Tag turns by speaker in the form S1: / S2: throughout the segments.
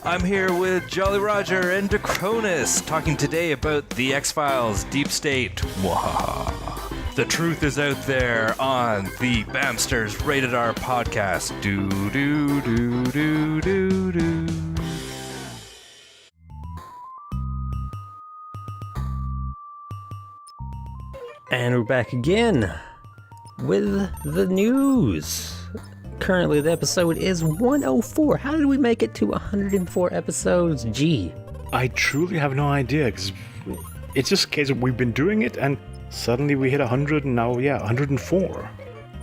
S1: I'm here with Jolly Roger and Decronus, talking today about the X-Files Deep State. Mwahaha. The truth is out there on the Bamsters Rated R podcast. Do do do do do do.
S2: And we're back again with the news. Currently, the episode is 104. How did we make it to 104 episodes? Gee.
S3: I truly have no idea, because it's just a case of we've been doing it, and suddenly we hit 100, and now, 104.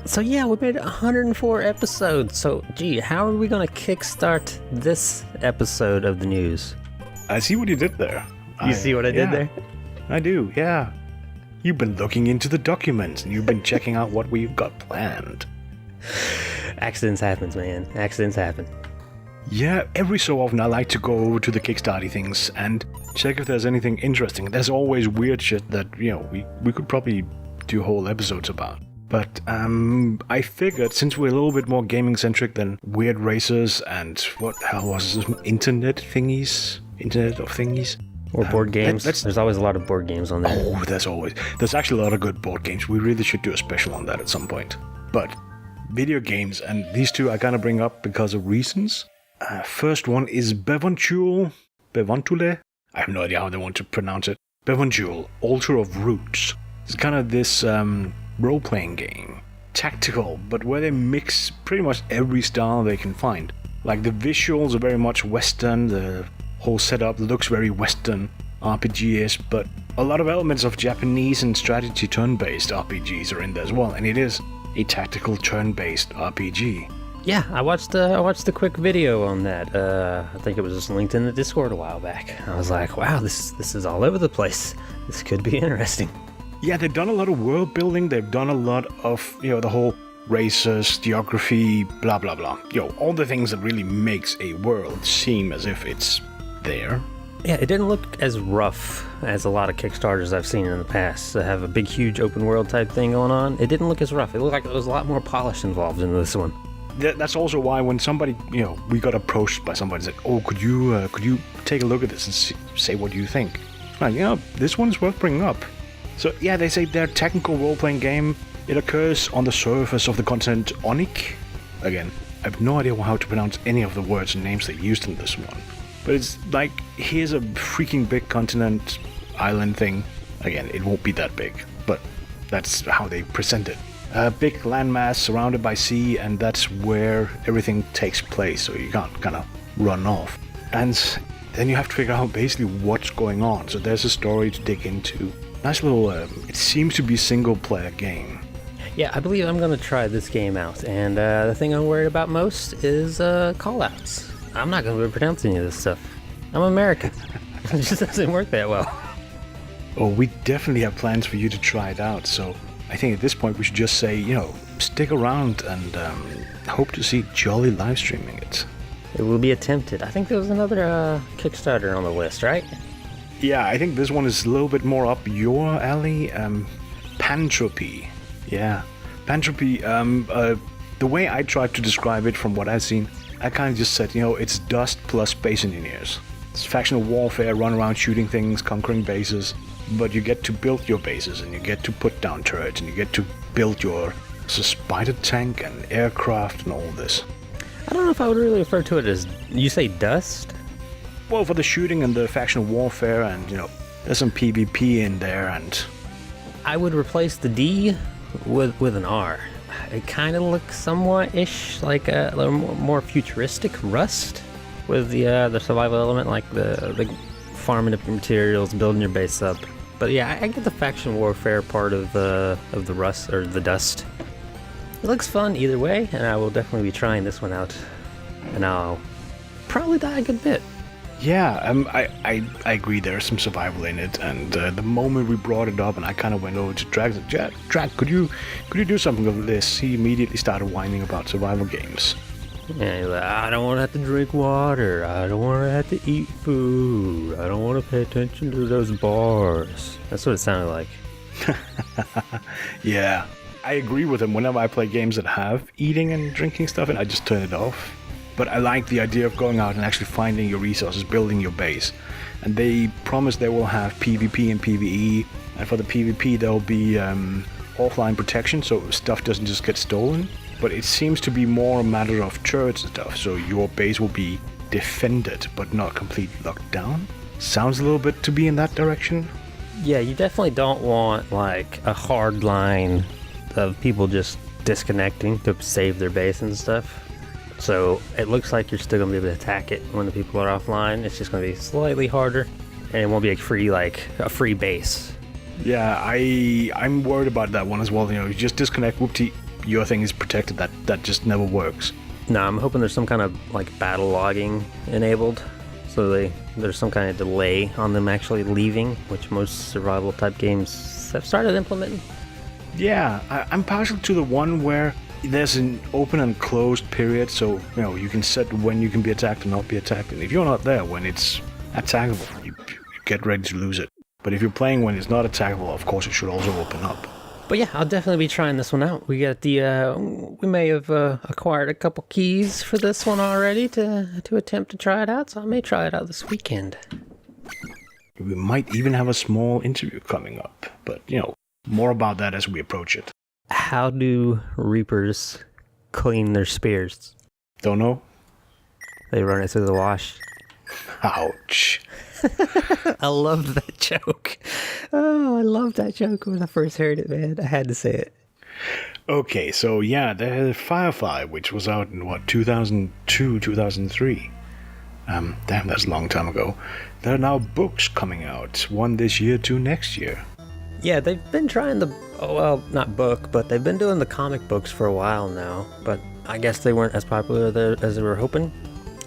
S2: So yeah, we made 104 episodes. So, gee, how are we going to kickstart this episode of the news?
S3: I see what you did there.
S2: You see what I did there?
S3: I do, yeah. You've been looking into the documents, and you've been checking out what we've got planned.
S2: Accidents happens, man. Accidents happen.
S3: Yeah, every so often I like to go over to the Kickstarter things and check if there's anything interesting. There's always weird shit that, we could probably do whole episodes about. But I figured since we're a little bit more gaming-centric than weird races and what the hell was this? Internet of thingies?
S2: Or board games. There's always a lot of board games on there.
S3: Oh, there's actually a lot of good board games. We really should do a special on that at some point. But video games, and these two I kind of bring up because of reasons. First one is Bevontule. I have no idea how they want to pronounce it. Bevontule, Altar of Roots. It's kind of this role-playing game. Tactical, but where they mix pretty much every style they can find. Like the visuals are very much Western, the whole setup looks very Western RPG-ish, but a lot of elements of Japanese and strategy turn-based RPGs are in there as well, and it is a tactical turn-based RPG.
S2: Yeah, I watched the quick video on that. I think it was just linked in the Discord a while back. I was like, wow, this is all over the place. This could be interesting.
S3: Yeah, they've done a lot of world building. They've done a lot of, the whole races, geography, blah, blah, blah. All the things that really makes a world seem as if it's there.
S2: Yeah, it didn't look as rough as a lot of Kickstarters I've seen in the past that have a big, huge open world type thing going on. It didn't look as rough. It looked like there was a lot more polish involved in this one.
S3: That's also why when somebody, we got approached by somebody and said, oh, could you take a look at this and say what you think? Like, this one's worth bringing up. So, yeah, they say their technical role-playing game, it occurs on the surface of the continent Onik. Again, I have no idea how to pronounce any of the words and names they used in this one. But it's like, here's a freaking big continent island thing. Again, it won't be that big, but that's how they present it. A big landmass surrounded by sea, and that's where everything takes place, so you can't kind of run off. And then you have to figure out basically what's going on. So there's a story to dig into. Nice little, it seems to be single-player game.
S2: Yeah, I believe I'm going to try this game out, and the thing I'm worried about most is callouts. I'm not going to be able to pronounce any of this stuff. I'm American. It just doesn't work that well.
S3: Oh, we definitely have plans for you to try it out, so I think at this point we should just say, stick around and hope to see Jolly live streaming it.
S2: It will be attempted. I think there was another Kickstarter on the list, right?
S3: Yeah, I think this one is a little bit more up your alley. Pantropy. Yeah. Pantropy, the way I tried to describe it from what I've seen, I kind of just said, it's Dust plus Space Engineers. It's factional warfare, run around shooting things, conquering bases, but you get to build your bases, and you get to put down turrets, and you get to build your spider tank and aircraft and all this.
S2: I don't know if I would really refer to it as, you say Dust?
S3: Well, for the shooting and the factional warfare, and, there's some PvP in there, and
S2: I would replace the D with an R. It kind of looks somewhat-ish like a little more futuristic Rust with the survival element, like the farming up your materials, building your base up. But yeah, I get the faction warfare part of the Rust or the Dust. It looks fun either way, and I will definitely be trying this one out. And I'll probably die a good bit.
S3: Yeah, I agree. There's some survival in it, and the moment we brought it up, and I kind of went over to Drag, Drag, could you do something of this? He immediately started whining about survival games.
S2: Yeah, he's like, I don't want to have to drink water. I don't want to have to eat food. I don't want to pay attention to those bars. That's what it sounded like.
S3: Yeah, I agree with him. Whenever I play games that have eating and drinking stuff, and I just turn it off. But I like the idea of going out and actually finding your resources, building your base. And they promise they will have PvP and PvE. And for the PvP, there'll be offline protection, so stuff doesn't just get stolen. But it seems to be more a matter of turrets and stuff, so your base will be defended, but not completely locked down. Sounds a little bit to be in that direction.
S2: Yeah, you definitely don't want like a hard line of people just disconnecting to save their base and stuff. So it looks like you're still gonna be able to attack it when the people are offline. It's just gonna be slightly harder, and it won't be a free base.
S3: Yeah, I'm worried about that one as well. You just disconnect, whoopty, your thing is protected. That just never works.
S2: No, I'm hoping there's some kind of like battle logging enabled, so there's some kind of delay on them actually leaving, which most survival type games have started implementing.
S3: Yeah, I'm partial to the one where there's an open and closed period, so you can set when you can be attacked and not be attacked. And if you're not there when it's attackable, you get ready to lose it. But if you're playing when it's not attackable, of course it should also open up.
S2: But yeah, I'll definitely be trying this one out. We got we may have acquired a couple keys for this one already to attempt to try it out, so I may try it out this weekend.
S3: We might even have a small interview coming up, but more about that as we approach it.
S2: How do Reapers clean their spears?
S3: Don't know.
S2: They run it through the wash.
S3: Ouch.
S2: I loved that joke. Oh, I loved that joke when I first heard it, man. I had to say it.
S3: Okay, so yeah, there's Firefly, which was out in 2002, 2003. Damn, that's a long time ago. There are now books coming out, one this year, two next year.
S2: Yeah, they've been trying not book, but they've been doing the comic books for a while now. But I guess they weren't as popular there as they were hoping.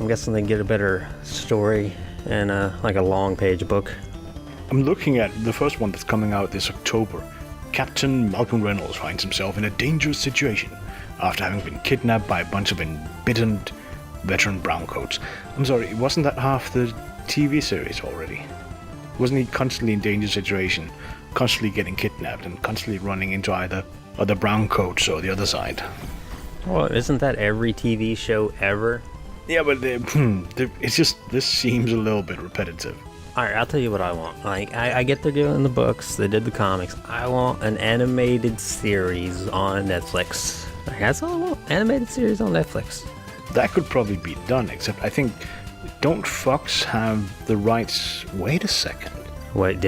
S2: I'm guessing they get a better story and like a long page book.
S3: I'm looking at the first one that's coming out this October. Captain Malcolm Reynolds finds himself in a dangerous situation after having been kidnapped by a bunch of embittered veteran browncoats. I'm sorry, wasn't that half the TV series already? Wasn't he constantly in dangerous situation, constantly getting kidnapped and constantly running into either the browncoats or the other side?
S2: Well, isn't that every TV show ever?
S3: Yeah, but it's just, this seems a little bit repetitive.
S2: Alright, I'll tell you what I want. Like, I get they're doing the books, they did the comics. I want an animated series on Netflix. Like, that's all I want. Animated series on Netflix.
S3: That could probably be done, except I think, don't Fox have the rights? Wait a second.
S2: Wait,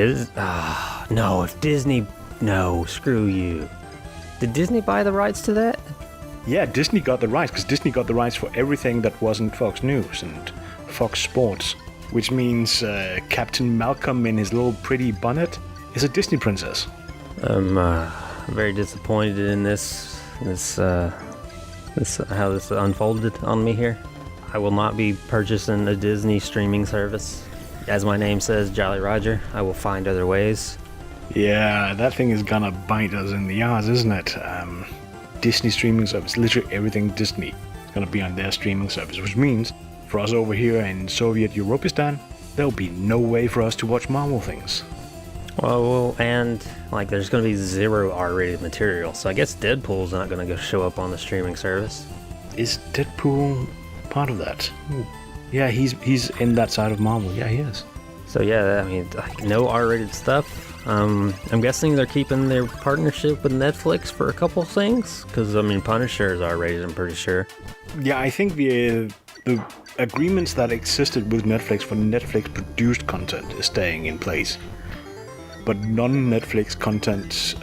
S2: no, if Disney... No, screw you. Did Disney buy the rights to that?
S3: Yeah, Disney got the rights, because Disney got the rights for everything that wasn't Fox News and Fox Sports. Which means Captain Malcolm in his little pretty bonnet is a Disney princess.
S2: I'm very disappointed in this how this unfolded on me here. I will not be purchasing a Disney streaming service. As my name says, Jolly Roger, I will find other ways.
S3: Yeah, that thing is gonna bite us in the ass, isn't it? Disney streaming service, literally everything Disney is gonna be on their streaming service, which means for us over here in Soviet Europistan, there'll be no way for us to watch Marvel things.
S2: Well, and like there's going to be 0 R-rated material, so I guess Deadpool's not going to go show up on the streaming service.
S3: Is Deadpool part of that? Yeah, he's in that side of Marvel. Yeah, he is.
S2: So yeah, I mean, like, no R-rated stuff. I'm guessing they're keeping their partnership with Netflix for a couple things, because I mean, Punisher is R-rated, I'm pretty sure.
S3: Yeah, I think the agreements that existed with Netflix for Netflix produced content is staying in place. But non-Netflix content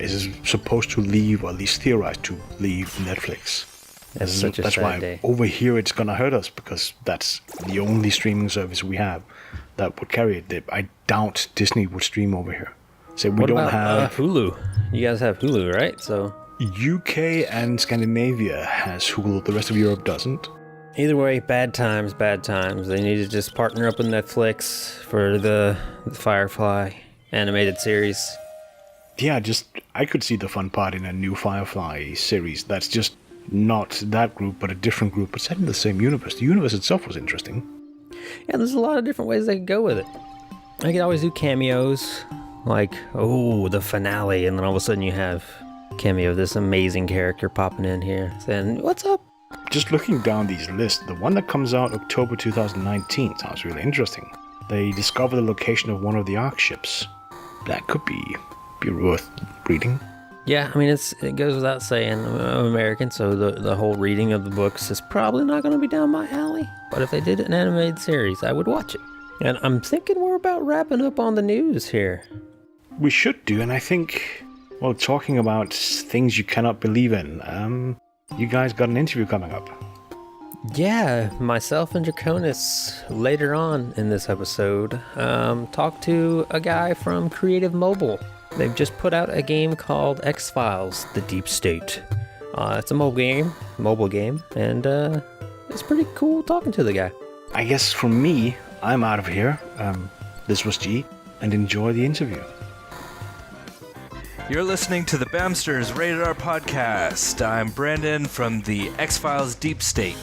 S3: is supposed to leave, or at least theorized to leave Netflix. That's why
S2: day.
S3: Over here it's gonna hurt us, because that's the only streaming service we have that would carry it. I doubt Disney would stream over here. So we don't have
S2: Hulu. You guys have Hulu, right? So
S3: UK and Scandinavia has Hulu. The rest of Europe doesn't.
S2: Either way, bad times. They need to just partner up with Netflix for the Firefly animated series.
S3: Yeah, I could see the fun part in a new Firefly series that's just not that group, but a different group, but set in the same universe. The universe itself was interesting.
S2: Yeah, there's a lot of different ways they could go with it. I could always do cameos, like, the finale, and then all of a sudden you have cameo of this amazing character popping in here saying, "What's up?"
S3: just looking down these lists, the one that comes out October 2019 sounds really interesting. They discover the location of one of the Ark ships. That could be worth reading.
S2: Yeah, I mean, it goes without saying, I'm American, so the whole reading of the books is probably not going to be down my alley. But if they did an animated series, I would watch it. And I'm thinking we're about wrapping up on the news here.
S3: We should do, and I think, well, talking about things you cannot believe in, you guys got an interview coming up.
S2: Yeah, myself and Draconis, later on in this episode, talked to a guy from Creative Mobile. They've just put out a game called X-Files: The Deep State. It's a mobile game, and it's pretty cool talking to the guy.
S3: I guess for me, I'm out of here. This was G, and enjoy the interview.
S1: You're listening to the Bamsters Rated R podcast. I'm Brandon from the X-Files Deep State.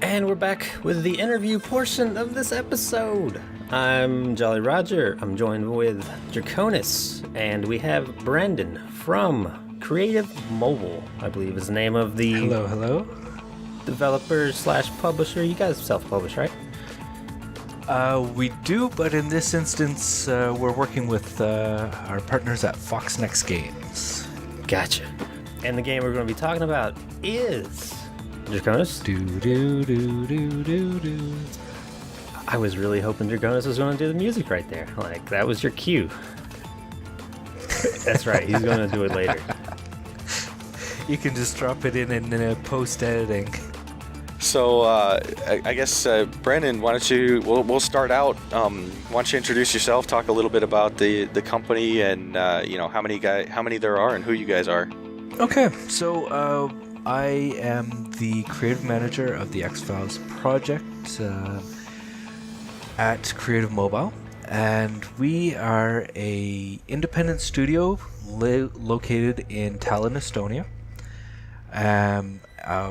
S2: And we're back with the interview portion of this episode. I'm Jolly Roger. I'm joined with Draconis, and we have Brandon from Creative Mobile, I believe is the name of the
S1: Hello.
S2: developer / publisher. You guys self-publish, right?
S1: We do, but in this instance, we're working with our partners at Fox Next Games.
S2: Gotcha. And the game we're going to be talking about is Draconis. I was really hoping Draconis was going to do the music right there. Like, that was your cue. That's right, he's going to do it later.
S1: You can just drop it in post-editing.
S4: So I guess Brandon, why don't you? We'll start out. Why don't you introduce yourself? Talk a little bit about the company and how many there are and who you guys are.
S1: Okay, so I am the creative manager of the X-Files project at Creative Mobile, and we are a independent studio located in Tallinn, Estonia.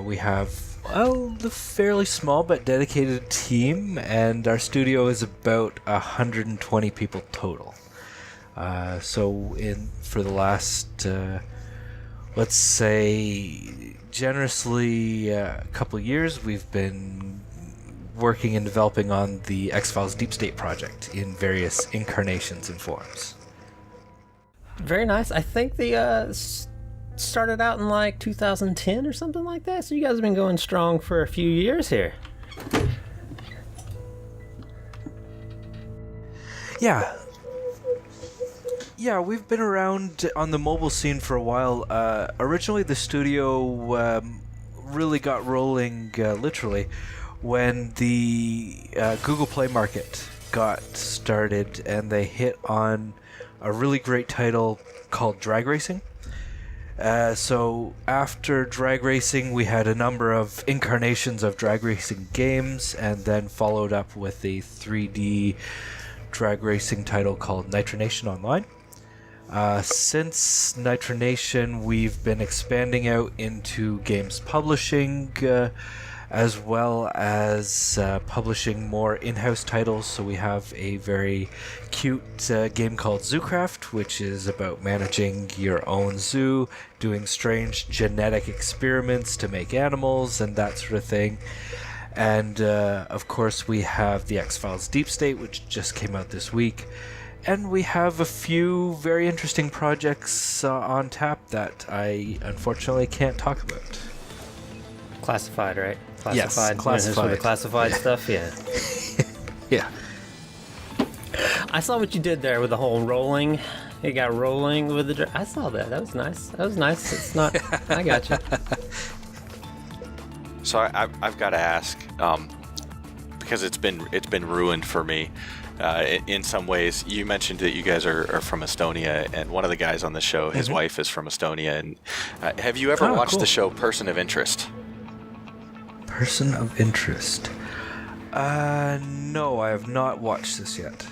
S1: We have a fairly small but dedicated team, and our studio is about 120 people total. For the last, let's say, generously a couple of years, we've been working and developing on the X-Files Deep State project in various incarnations and forms.
S2: Very nice. I think the started out in like 2010 or something like that, so you guys have been going strong for a few years here.
S1: Yeah, we've been around on the mobile scene for a while. Originally, the studio really got rolling, literally, when the Google Play Market got started, and they hit on a really great title called Drag Racing. So after Drag Racing, we had a number of incarnations of Drag Racing games, and then followed up with a 3D Drag Racing title called Nitronation Online. Since Nitronation, we've been expanding out into games publishing, as well as publishing more in-house titles. So we have a very cute game called Zoocraft, which is about managing your own zoo, doing strange genetic experiments to make animals and that sort of thing. And of course we have the X-Files Deep State, which just came out this week. And we have a few very interesting projects on tap that I unfortunately can't talk about.
S2: Classified, right? Classified.
S1: Yes, classified.
S2: For the classified stuff, yeah.
S1: Yeah.
S2: I saw what you did there with the whole rolling. It got rolling with the. I saw that. That was nice. It's not. I got you.
S4: So I've got to ask, because it's been ruined for me. In some ways, you mentioned that you guys are from Estonia, and one of the guys on the show, his wife is from Estonia. And have you ever watched the show Person of Interest?
S1: Person of Interest. No, I have not watched this yet.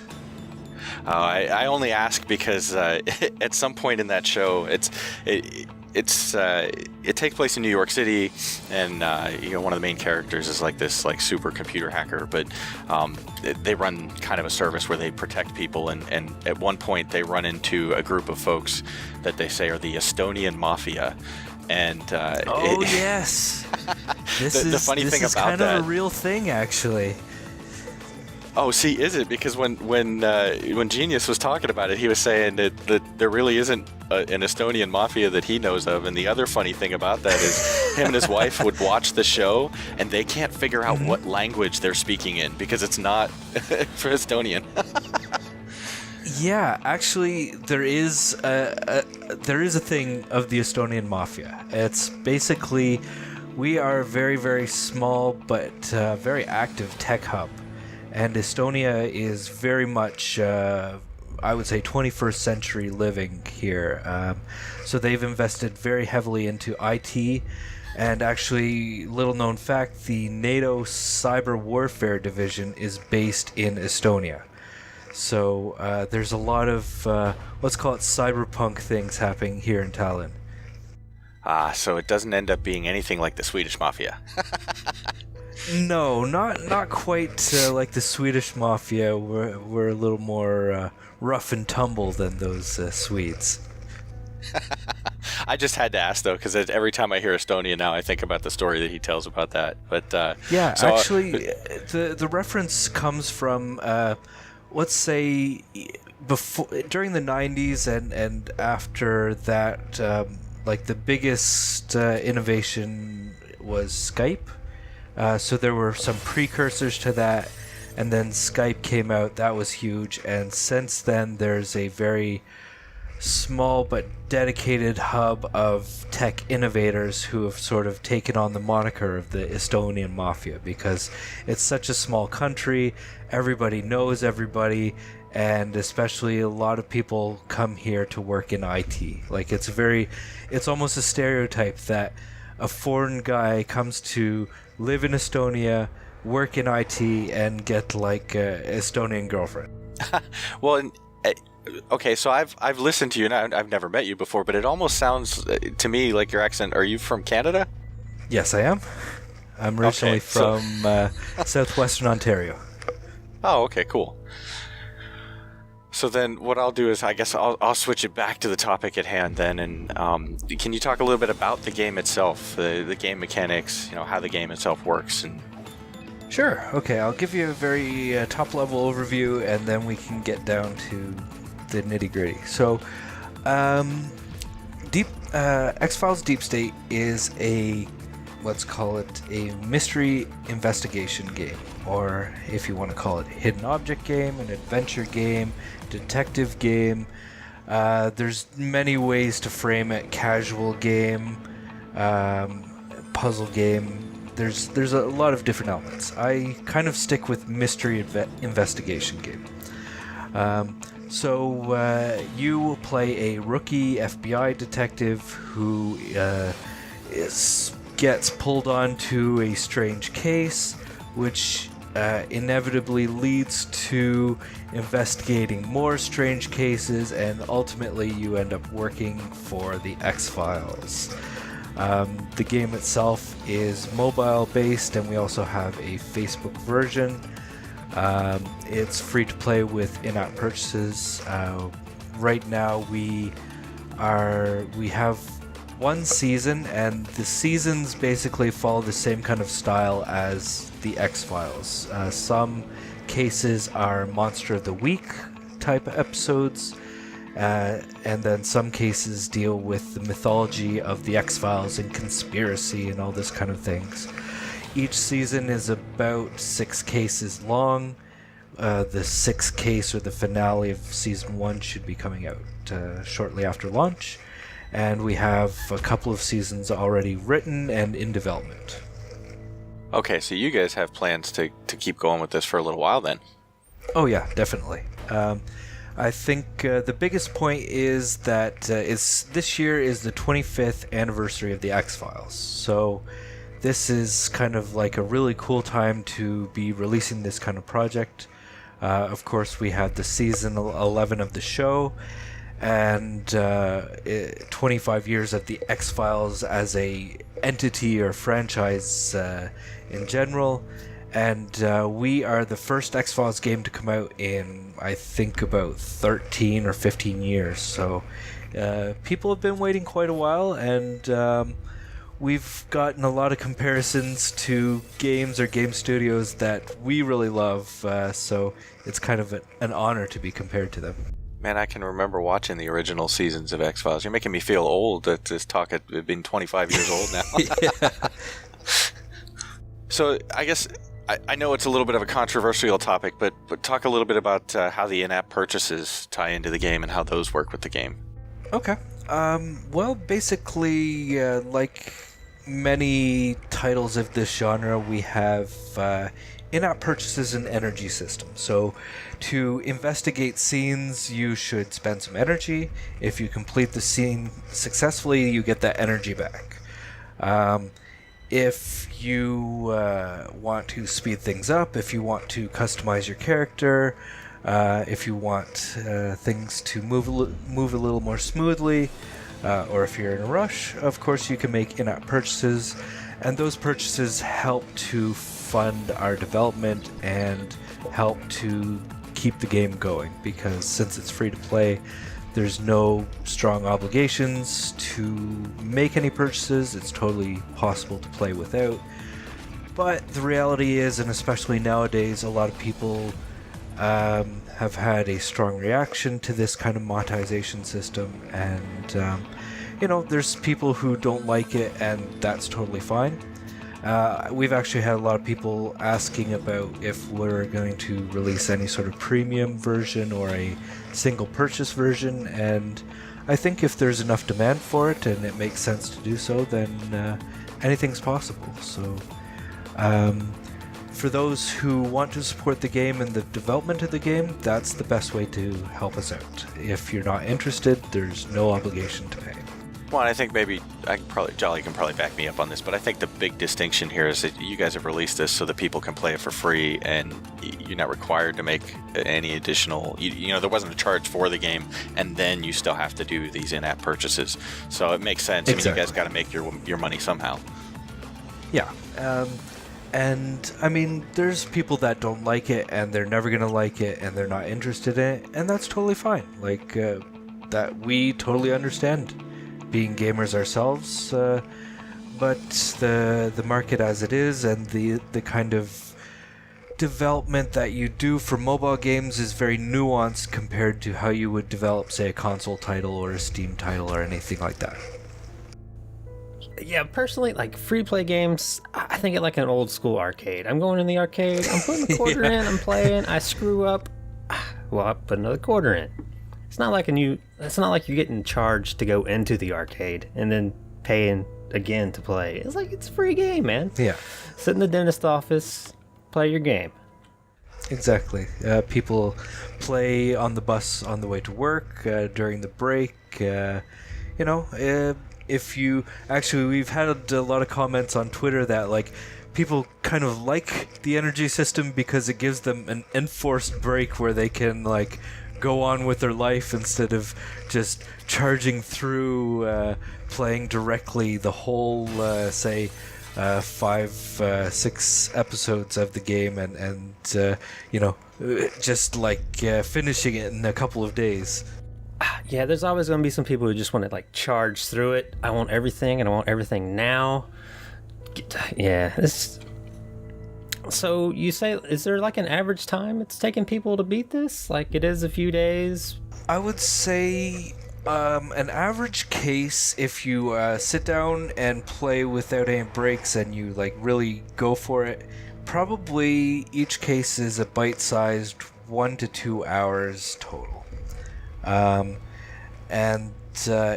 S4: I only ask because at some point in that show, it takes place in New York City, and one of the main characters is like this like super computer hacker, but they run kind of a service where they protect people, and at one point they run into a group of folks that they say are the Estonian Mafia. And
S1: yes,
S4: the funny thing about
S1: kind
S4: that,
S1: of a real thing, actually.
S4: Oh, see, is it? Because when Genius was talking about it, he was saying that there really isn't an Estonian Mafia that he knows of. And the other funny thing about that is him and his wife would watch the show, and they can't figure out what language they're speaking in because it's not for Estonian.
S1: Yeah, actually, there is a thing of the Estonian Mafia. It's basically, we are a very, very small but very active tech hub. And Estonia is very much, I would say, 21st century living here. So they've invested very heavily into IT. And actually, little known fact, the NATO Cyber Warfare Division is based in Estonia. So there's a lot of, let's call it cyberpunk things happening here in Tallinn.
S4: So it doesn't end up being anything like the Swedish Mafia.
S1: No, not quite like the Swedish Mafia. We're a little more rough and tumble than those Swedes.
S4: I just had to ask, though, because every time I hear Estonia now, I think about the story that he tells about that. But
S1: yeah, so, actually, the reference comes from, let's say, during the 90s and after that, like the biggest innovation was Skype. So there were some precursors to that, and then Skype came out. That was huge, and since then there's a very small but dedicated hub of tech innovators who have sort of taken on the moniker of the Estonian Mafia because it's such a small country, everybody knows everybody, and especially a lot of people come here to work in IT. Like it's almost a stereotype that a foreign guy comes to live in Estonia, work in IT, and get like a Estonian girlfriend.
S4: Well, okay, so I've listened to you, and I've never met you before, but it almost sounds to me like your accent. Are you from Canada?
S1: Yes, I am. I'm originally from southwestern Ontario.
S4: Oh, okay, cool. So then what I'll do is I guess I'll switch it back to the topic at hand then, and can you talk a little bit about the game itself, the game mechanics, how the game itself works? And
S1: Sure. Okay, I'll give you a very top-level overview, and then we can get down to the nitty-gritty. So, X-Files Deep State is let's call it a mystery investigation game, or if you want to call it hidden object game, an adventure game, detective game. There's many ways to frame it: casual game, puzzle game. There's a lot of different elements. I kind of stick with mystery investigation game. So you play a rookie FBI detective who gets pulled onto a strange case, which inevitably leads to investigating more strange cases, and ultimately you end up working for the X-Files. The game itself is mobile based, and we also have a Facebook version. It's free to play with in-app purchases. Right now we have one season, and the seasons basically follow the same kind of style as the X-Files. Some cases are Monster of the Week type episodes, and then some cases deal with the mythology of the X-Files and conspiracy and all this kind of things. Each season is about 6 cases long. The 6th case, or the finale of season 1, should be coming out shortly after launch. And we have a couple of seasons already written and in development.
S4: Okay, so you guys have plans to keep going with this for a little while then?
S1: Oh yeah, definitely. I think the biggest point is that this year is the 25th anniversary of the X-Files. So this is kind of like a really cool time to be releasing this kind of project. Of course, we had the season 11 of the show. and 25 years of the X-Files as a entity or franchise in general. And we are the first X-Files game to come out in, I think, about 13 or 15 years. So people have been waiting quite a while, and we've gotten a lot of comparisons to games or game studios that we really love. So it's kind of an honor to be compared to them.
S4: Man, I can remember watching the original seasons of X-Files. You're making me feel old at this talk. I've been 25 years old now.
S1: Yeah.
S4: So I guess I know it's a little bit of a controversial topic, but talk a little bit about how the in-app purchases tie into the game and how those work with the game.
S1: Okay. Well, basically, like many titles of this genre, we have in-app purchases and energy systems. So to investigate scenes, you should spend some energy. If you complete the scene successfully, you get that energy back. If you want to speed things up, if you want to customize your character, if you want things to move a little more smoothly, or if you're in a rush, of course you can make in-app purchases, and those purchases help to fund our development and help to keep the game going, because since it's free to play, there's no strong obligations to make any purchases. It's totally possible to play without. But the reality is, and especially nowadays, a lot of people have had a strong reaction to this kind of monetization system, and there's people who don't like it, and that's totally fine. We've actually had a lot of people asking about if we're going to release any sort of premium version or a single purchase version, and I think if there's enough demand for it and it makes sense to do so, then anything's possible. So for those who want to support the game and the development of the game, that's the best way to help us out. If you're not interested, there's no obligation to pay.
S4: Well, I think maybe Jolly can probably back me up on this, but I think the big distinction here is that you guys have released this so that people can play it for free, and you're not required to make any additional. There wasn't a charge for the game, and then you still have to do these in-app purchases. So it makes sense.
S1: Exactly.
S4: I mean, you guys got to make your money somehow.
S1: Yeah. And I mean, there's people that don't like it, and they're never gonna like it, and they're not interested in it, and that's totally fine. Like that, we totally understand. Being gamers ourselves, but the market as it is and the kind of development that you do for mobile games is very nuanced compared to how you would develop, say, a console title or a Steam title or anything like that.
S2: Yeah, personally, like free-play games, I think it like an old-school arcade. I'm going in the arcade, I'm putting a quarter in, I'm playing, I screw up, well, I put another quarter in. It's not like you're getting charged to go into the arcade and then paying again to play. It's like it's a free game, man.
S1: Yeah.
S2: Sit in the dentist office, play your game.
S1: Exactly. People play on the bus on the way to work, during the break. If you actually, we've had a lot of comments on Twitter that like people kind of like the energy system because it gives them an enforced break where they can like go on with their life instead of just charging through playing directly the whole 5-6 episodes of the game and just like finishing it in a couple of days.
S2: Yeah, there's always going to be some people who just want to like charge through it. I want everything and I want everything now. Yeah, so you say, is there like an average time it's taking people to beat this? Like it is a few days?
S1: I would say an average case, if you sit down and play without any breaks and you like really go for it, probably each case is a bite-sized 1 to 2 hours total.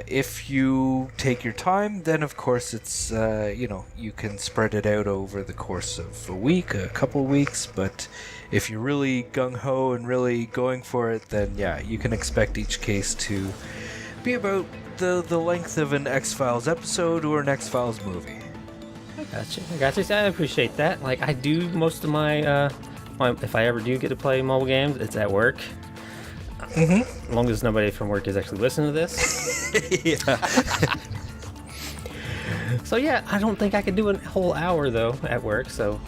S1: If you take your time, then of course it's, you can spread it out over the course of a week, a couple of weeks, but if you're really gung-ho and really going for it, then yeah, you can expect each case to be about the length of an X-Files episode or an X-Files movie.
S2: I gotcha. I appreciate that. Like I do most of my if I ever do get to play mobile games, it's at work. As long as nobody from work is actually listening to this.
S1: Yeah.
S2: So yeah, I don't think I could do a whole hour though at work, so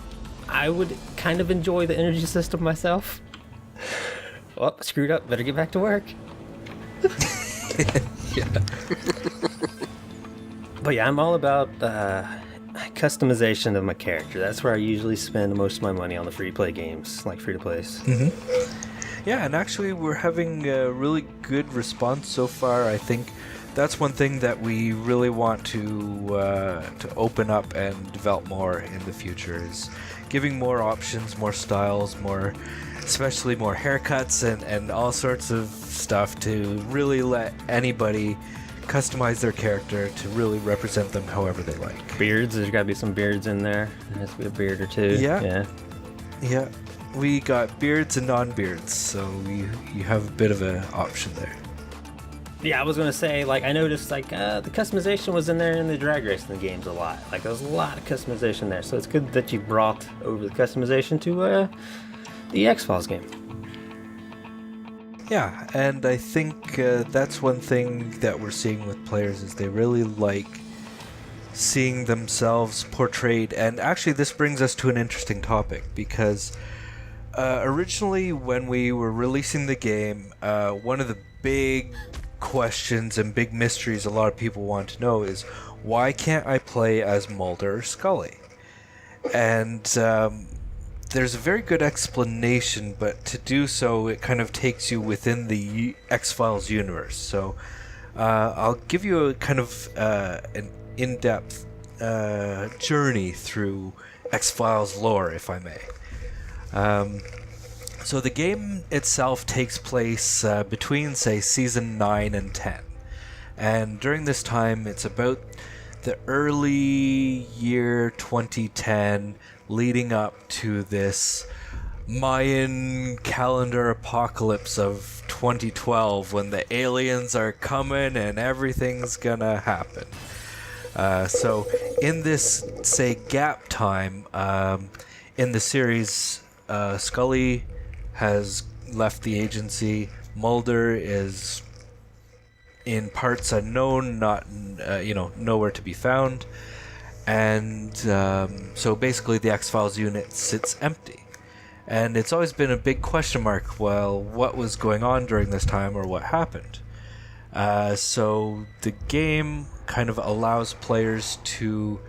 S2: I would kind of enjoy the energy system myself. Well, screwed up, better get back to work.
S1: Yeah.
S2: But yeah, I'm all about customization of my character. That's where I usually spend most of my money on the free-to-play games, like free-to-plays.
S1: Yeah, and actually we're having a really good response so far. I think that's one thing that we really want to open up and develop more in the future, is giving more options, more styles, especially more haircuts and all sorts of stuff to really let anybody customize their character to really represent them however they like.
S2: Beards, there's got to be some beards in there. There has to be a beard or two.
S1: Yeah. We got beards and non-beards, so you have a bit of an option there.
S2: Yeah, I was gonna say, like, I noticed, like, the customization was in there in the drag racing games a lot. Like, there was a lot of customization there, so it's good that you brought over the customization to the X-Files game.
S1: Yeah, and I think that's one thing that we're seeing with players is they really like seeing themselves portrayed. And actually, this brings us to an interesting topic, because originally when we were releasing the game, one of the big questions and big mysteries a lot of people want to know is, why can't I play as Mulder or Scully? And there's a very good explanation, but to do so, it kind of takes you within the X-Files universe. So I'll give you a kind of an in-depth journey through X-Files lore, if I may. So the game itself takes place between, say, Season 9 and 10. And during this time, it's about the early year 2010, leading up to this Mayan calendar apocalypse of 2012, when the aliens are coming and everything's gonna happen. So in this, say, gap time in the series, Scully has left the agency. Mulder is in parts unknown, not nowhere to be found, and so basically the X-Files unit sits empty. And it's always been a big question mark, well, what was going on during this time, or what happened? So the game kind of allows players to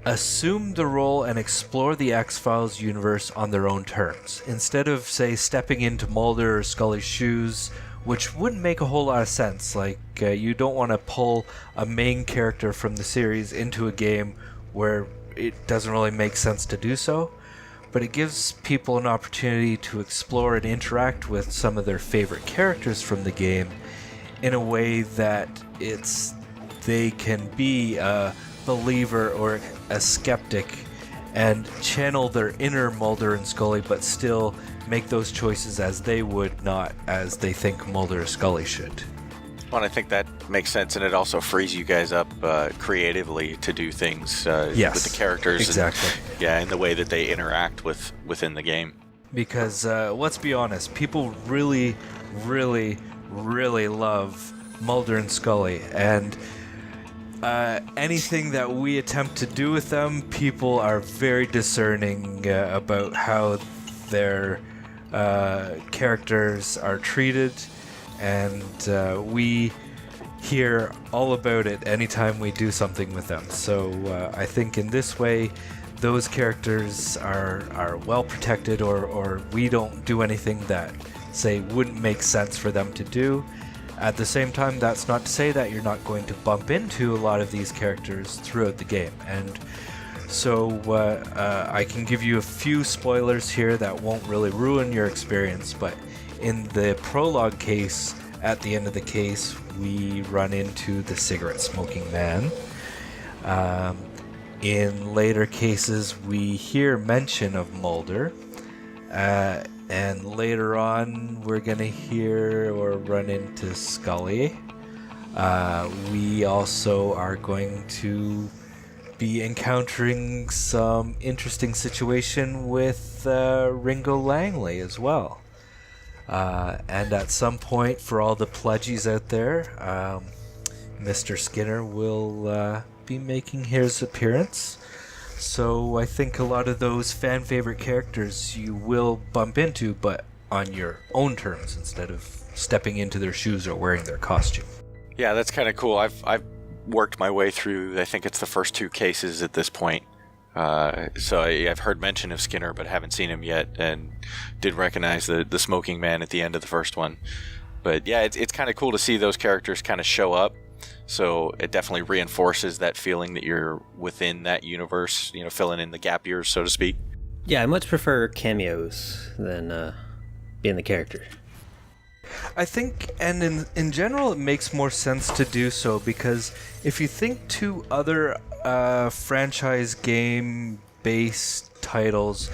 S1: assume the role and explore the X-Files universe on their own terms, instead of, say, stepping into Mulder or Scully's shoes, which wouldn't make a whole lot of sense. Like, you don't want to pull a main character from the series into a game where it doesn't really make sense to do so, but it gives people an opportunity to explore and interact with some of their favorite characters from the game in a way that they can be a believer or a skeptic and channel their inner Mulder and Scully, but still make those choices as they would, not as they think Mulder or Scully should.
S4: Well, I think that makes sense, and it also frees you guys up creatively to do things
S1: Yes,
S4: with the characters.
S1: exactly.
S4: And the way that they interact within the game.
S1: Because let's be honest, people really, really, really love Mulder and Scully, and anything that we attempt to do with them, people are very discerning about how their characters are treated, and we hear all about it anytime we do something with them. So I think in this way, those characters are well protected, or we don't do anything that, say, wouldn't make sense for them to do. At the same time, that's not to say that you're not going to bump into a lot of these characters throughout the game. And so I can give you a few spoilers here that won't really ruin your experience, but in the prologue case, at the end of the case, we run into the cigarette smoking man. In later cases, we hear mention of Mulder. And later on, we're going to hear or run into Scully. We also are going to be encountering some interesting situation with Ringo Langley as well. And at some point, for all the pledgies out there, Mr. Skinner will be making his appearance. So I think a lot of those fan favorite characters you will bump into, but on your own terms instead of stepping into their shoes or wearing their costume.
S4: Yeah, that's kind of cool. I've worked my way through, I think it's the first 2 cases at this point. So I've heard mention of Skinner, but haven't seen him yet, and did recognize the smoking man at the end of the first one. But yeah, it's kind of cool to see those characters kind of show up. So it definitely reinforces that feeling that you're within that universe, filling in the gap years, so to speak.
S2: Yeah, I much prefer cameos than being the character.
S1: I think, and in general, it makes more sense to do so, because if you think to other franchise game-based titles,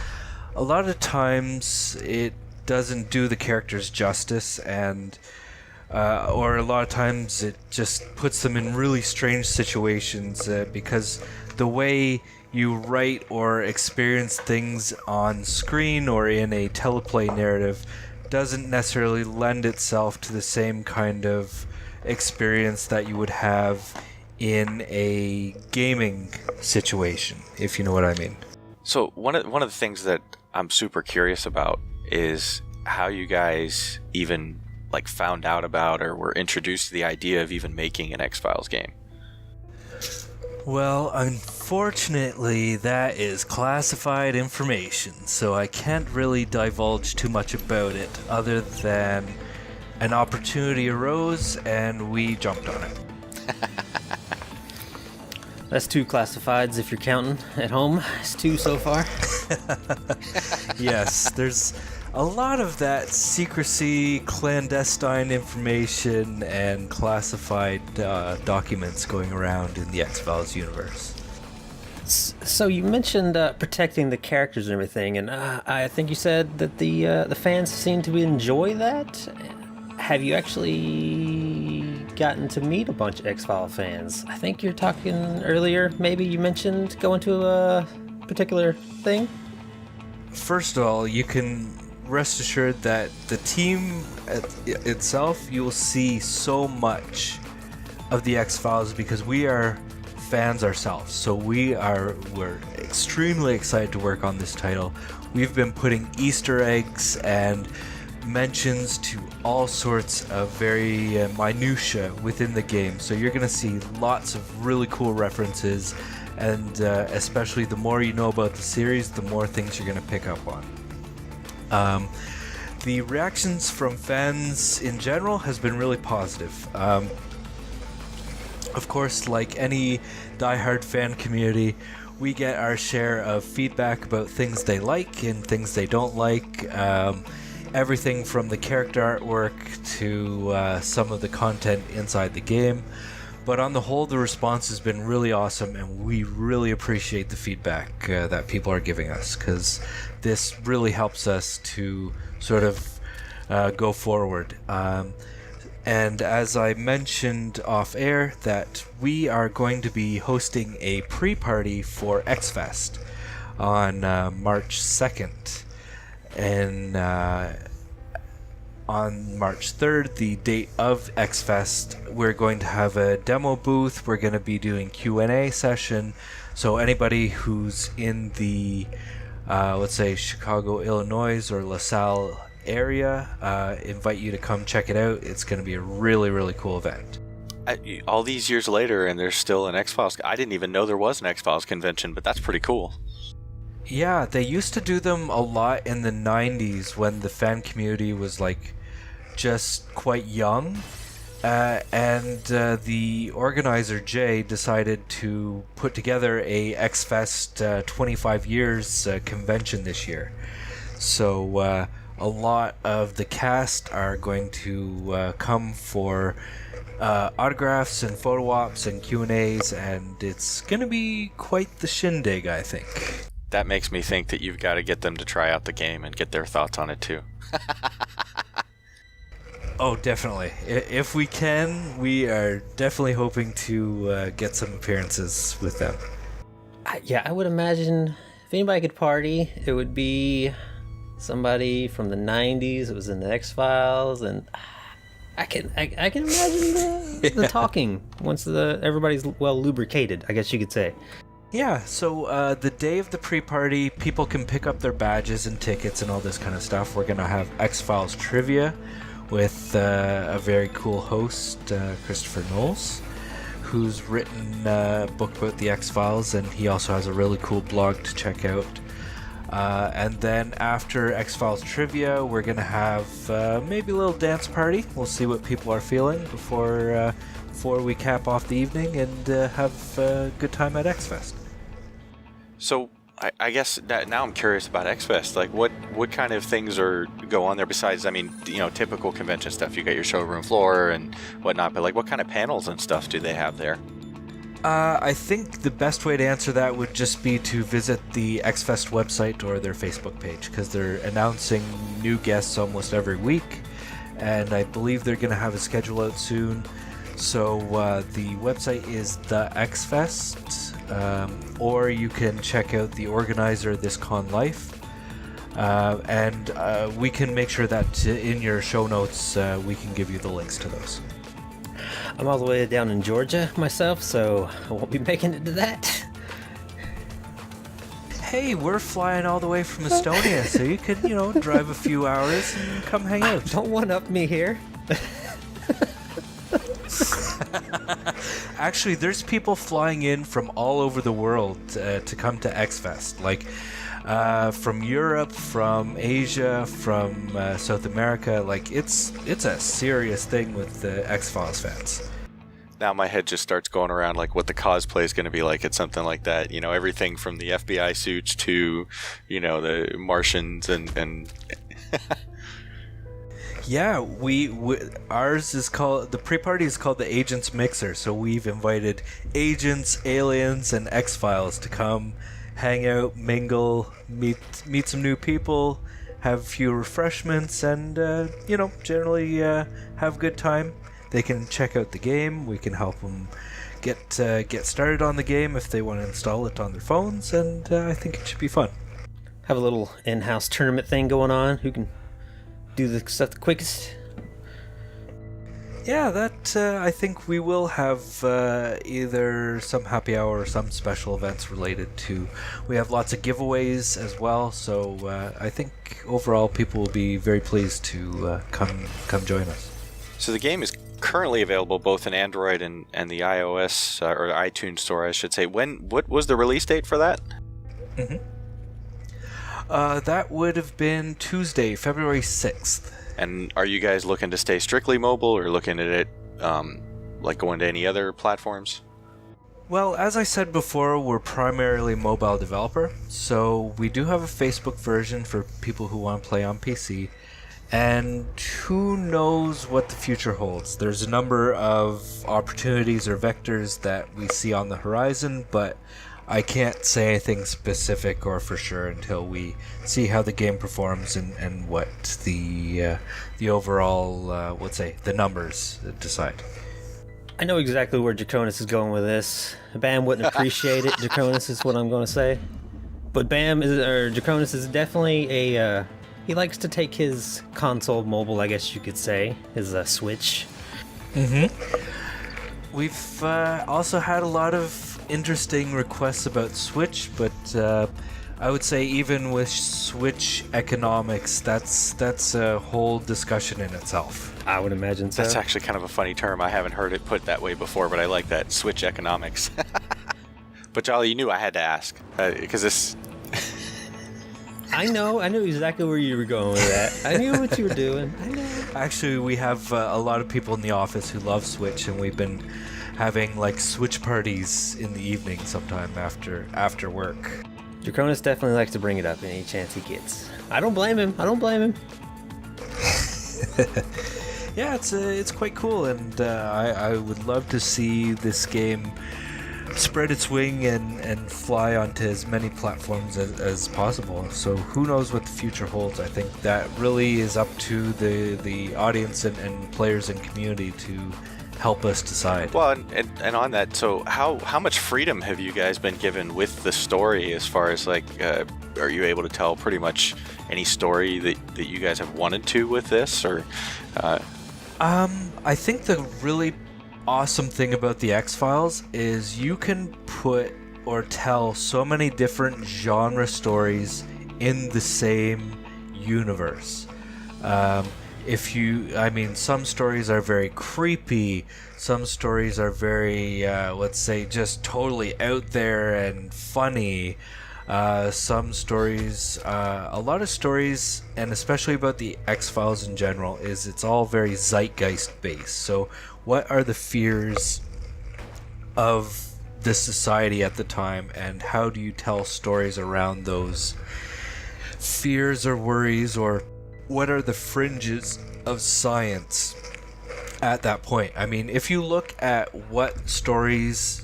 S1: a lot of times it doesn't do the characters justice, and or a lot of times it just puts them in really strange situations because the way you write or experience things on screen or in a teleplay narrative doesn't necessarily lend itself to the same kind of experience that you would have in a gaming situation, if you know what I mean.
S4: So one of the things that I'm super curious about is how you guys even found out about or were introduced to the idea of even making an X-Files game.
S1: Well, unfortunately, that is classified information, so I can't really divulge too much about it, other than an opportunity arose and we jumped on it.
S2: That's 2 classifieds if you're counting at home. It's 2 so far.
S1: Yes, there's a lot of that secrecy, clandestine information, and classified documents going around in the X-Files universe.
S2: So you mentioned protecting the characters and everything, and I think you said that the fans seem to enjoy that. Have you actually gotten to meet a bunch of X-Files fans? I think you're talking earlier, maybe you mentioned going to a particular thing?
S1: First of all, you can rest assured that the team itself, you will see so much of the X-Files because we are fans ourselves. So we're extremely excited to work on this title. We've been putting Easter eggs and mentions to all sorts of very minutia within the game. So you're going to see lots of really cool references, and especially the more you know about the series, the more things you're going to pick up on. The reactions from fans in general has been really positive. Of course, like any diehard fan community, we get our share of feedback about things they like and things they don't like. Everything from the character artwork to some of the content inside the game. But on the whole, the response has been really awesome, and we really appreciate the feedback that people are giving us, because this really helps us to sort of go forward. And as I mentioned off air, that we are going to be hosting a pre-party for X-Fest on March 2nd. And on March 3rd, the date of X-Fest, we're going to have a demo booth. We're going to be doing Q&A session. So anybody who's in the, let's say, Chicago, Illinois, or LaSalle area, invite you to come check it out. It's going to be a really, really cool event.
S4: All these years later, and there's still an X-Files. I didn't even know there was an X-Files convention, but that's pretty coul.
S1: Yeah, they used to do them a lot in the 90s when the fan community was just quite young, and the organizer Jay decided to put together a X-Fest 25 years convention this year. So a lot of the cast are going to come for autographs and photo ops and Q&As, and it's going to be quite the shindig, I think.
S4: That makes me think that you've got to get them to try out the game and get their thoughts on it too.
S1: Oh, definitely. If we can, we are definitely hoping to get some appearances with them.
S2: Yeah, I would imagine if anybody could party, it would be somebody from the 90s that was in the X-Files, and I can imagine the talking once everybody's well lubricated, I guess you could say.
S1: Yeah, so the day of the pre-party, people can pick up their badges and tickets and all this kind of stuff. We're going to have X-Files trivia with a very cool host, Christopher Knowles, who's written a book about the X-Files, and he also has a really cool blog to check out. And then after X-Files trivia, we're going to have maybe a little dance party. We'll see what people are feeling before we cap off the evening and have a good time at X-Fest.
S4: So I guess that now I'm curious about X-Fest. Like, what kind of things go on there besides, I mean, typical convention stuff? You got your showroom floor and whatnot, but like, what kind of panels and stuff do they have there?
S1: I think the best way to answer that would just be to visit the X-Fest website or their Facebook page, because they're announcing new guests almost every week, and I believe they're going to have a schedule out soon. So the website is the X-Fest, or you can check out the organizer, This Con Life, and we can make sure that in your show notes we can give you the links to those.
S2: I'm all the way down in Georgia myself, so I won't be making it to that.
S1: Hey, we're flying all the way from Estonia, so you could, drive a few hours and come hang out.
S2: Don't one-up me here.
S1: Actually, there's people flying in from all over the world to come to X-Fest, like from Europe, from Asia, from South America. Like, it's a serious thing with the X-Files fans.
S4: Now my head just starts going around like what the cosplay is going to be like at something like that. Everything from the FBI suits to, the Martians and
S1: Yeah, ours is called, the pre-party is called the Agents Mixer, so we've invited agents, aliens, and X-Files to come hang out, mingle, meet some new people, have a few refreshments, and, generally have a good time. They can check out the game, we can help them get started on the game if they want to install it on their phones, and I think it should be fun.
S2: Have a little in-house tournament thing going on. Who can do the stuff the quickest?
S1: Yeah, that I think we will have either some happy hour or some special events related to. We have lots of giveaways as well, so I think overall people will be very pleased to come join us.
S4: So the game is currently available both in Android and the iOS or iTunes store, I should say. What was the release date for that?
S1: Mm-hmm. That would have been Tuesday, February 6th.
S4: And are you guys looking to stay strictly mobile or looking at it like going to any other platforms?
S1: Well, as I said before, we're primarily mobile developer, so we do have a Facebook version for people who want to play on PC, and who knows what the future holds. There's a number of opportunities or vectors that we see on the horizon, but I can't say anything specific or for sure until we see how the game performs and what the overall, the numbers decide.
S2: I know exactly where Draconis is going with this. Bam wouldn't appreciate it. Draconis is what I'm going to say. But Draconis is definitely he likes to take his console mobile, I guess you could say, his Switch.
S1: Mm-hmm. We've also had a lot of interesting requests about Switch, but I would say even with Switch economics, that's a whole discussion in itself.
S2: I would imagine so.
S4: That's actually kind of a funny term. I haven't heard it put that way before, but I like that, Switch economics. But Jolly, you knew I had to ask, because this...
S2: I knew exactly where you were going with that. I knew what you were doing. I know.
S1: Actually, we have a lot of people in the office who love Switch, and we've been having like Switch parties in the evening sometime after work.
S2: Draconis definitely likes to bring it up any chance he gets. I don't blame him.
S1: Yeah, it's quite cool, and I would love to see this game spread its wing and fly onto as many platforms as possible. So who knows what the future holds. I think that really is up to the audience and players and community to help us decide.
S4: Well, and on that, so how much freedom have you guys been given with the story as far as like, are you able to tell pretty much any story that you guys have wanted to with this, or?
S1: I think the really awesome thing about the X-Files is you can put or tell so many different genre stories in the same universe. Some stories are very creepy, some stories are very, let's say, just totally out there and funny. Some stories, a lot of stories, and especially about the X-Files in general, is it's all very zeitgeist based. So what are the fears of the society at the time, and how do you tell stories around those fears or worries, or what are the fringes of science at that point? I mean, if you look at what stories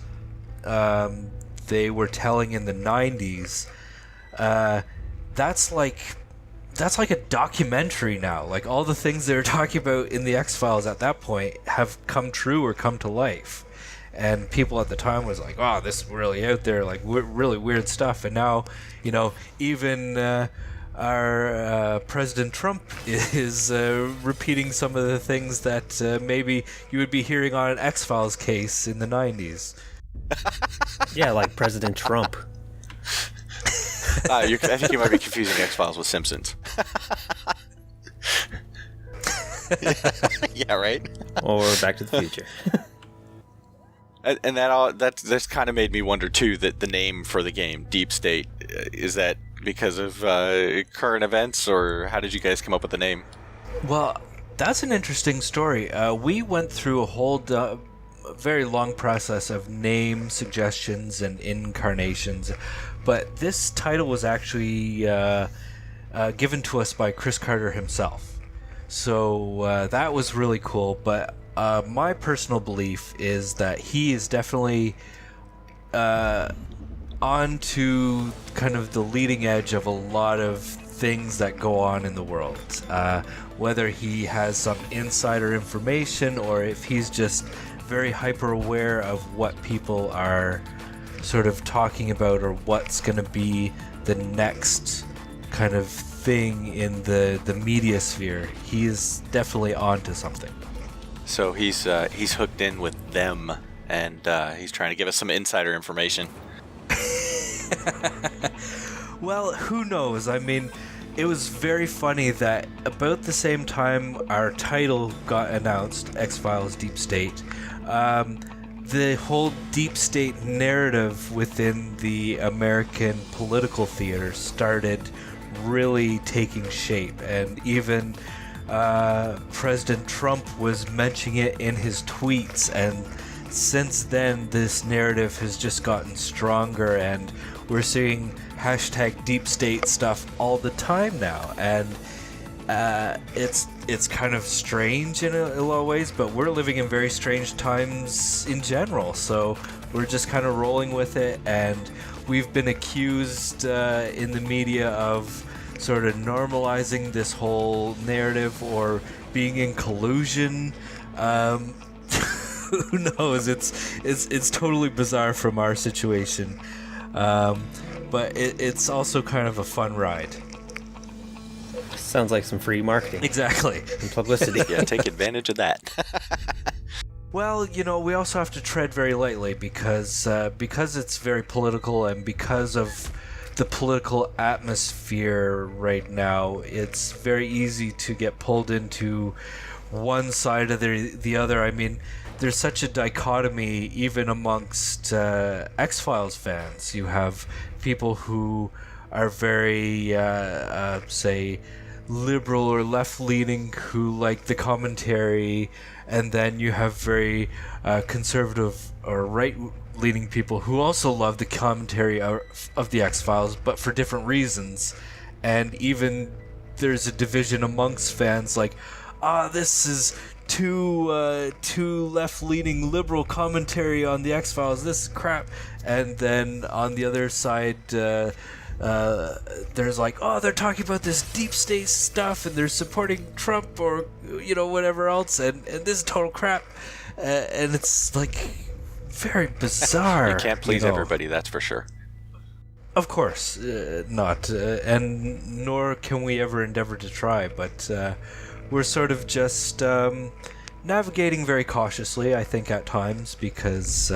S1: they were telling in the 90s, that's like a documentary now. Like, all the things they were talking about in the X-Files at that point have come true or come to life. And people at the time was like, "Oh, this is really out there, like really weird stuff." And now, even our President Trump is repeating some of the things that maybe you would be hearing on an X-Files case in the 90s.
S2: Yeah, like President Trump.
S4: I think you might be confusing X-Files with Simpsons. Yeah, right?
S2: Or Back to the Future.
S4: And that's kind of made me wonder too, that the name for the game, Deep State, is that because of current events, or how did you guys come up with the name?
S1: Well, that's an interesting story. We went through a whole very long process of name suggestions and incarnations, but this title was actually given to us by Chris Carter himself. So that was really cool, but my personal belief is that he is definitely onto kind of the leading edge of a lot of things that go on in the world. Whether he has some insider information or if he's just very hyper aware of what people are sort of talking about, or what's going to be the next kind of thing in the media sphere. He is definitely onto something.
S4: So he's hooked in with them, and he's trying to give us some insider information.
S1: Well, who knows? I mean, it was very funny that about the same time our title got announced, X-Files Deep State, the whole Deep State narrative within the American political theater started really taking shape, and even President Trump was mentioning it in his tweets, and since then this narrative has just gotten stronger, and we're seeing hashtag Deep State stuff all the time now, and it's kind of strange in a lot of ways, but we're living in very strange times in general, so we're just kind of rolling with it. And we've been accused in the media of sort of normalizing this whole narrative or being in collusion. Who knows? It's totally bizarre from our situation, but it's also kind of a fun ride.
S2: Sounds like some free marketing.
S1: Exactly.
S2: And publicity.
S4: Yeah, take advantage of that.
S1: Well, we also have to tread very lightly because it's very political, and because of the political atmosphere right now, it's very easy to get pulled into one side or the other. I mean, there's such a dichotomy even amongst X-Files fans. You have people who are very, say, liberal or left-leaning, who like the commentary, and then you have very conservative or right-leaning people who also love the commentary of the X-Files, but for different reasons. And even there's a division amongst fans, like, this is too left-leaning liberal commentary on the X-Files, this is crap. And then on the other side, there's like, they're talking about this deep state stuff, and they're supporting Trump or whatever else, and this is total crap. and it's like very bizarre.
S4: You can't please
S1: know.
S4: everybody, that's for sure.
S1: Of course, not, and nor can we ever endeavor to try. But we're sort of just navigating very cautiously, I think, at times, because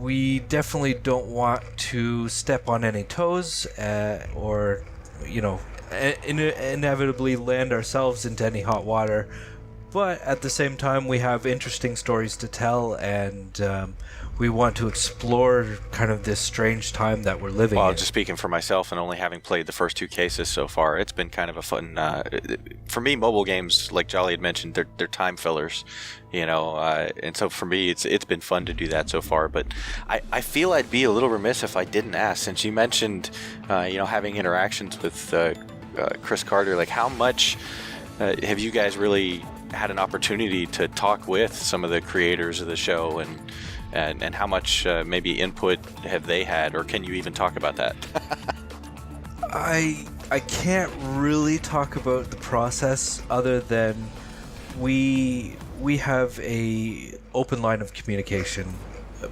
S1: we definitely don't want to step on any toes, or inevitably land ourselves into any hot water. But at the same time, we have interesting stories to tell, and we want to explore kind of this strange time that we're living in.
S4: Well, just speaking for myself and only having played the first 2 cases so far, it's been kind of a fun... for me, mobile games, like Jolly had mentioned, they're time fillers, and so for me, it's been fun to do that so far. But I feel I'd be a little remiss if I didn't ask, since you mentioned, having interactions with Chris Carter, like how much have you guys really had an opportunity to talk with some of the creators of the show, and how much maybe input have they had, or can you even talk about that?
S1: I can't really talk about the process other than we have a open line of communication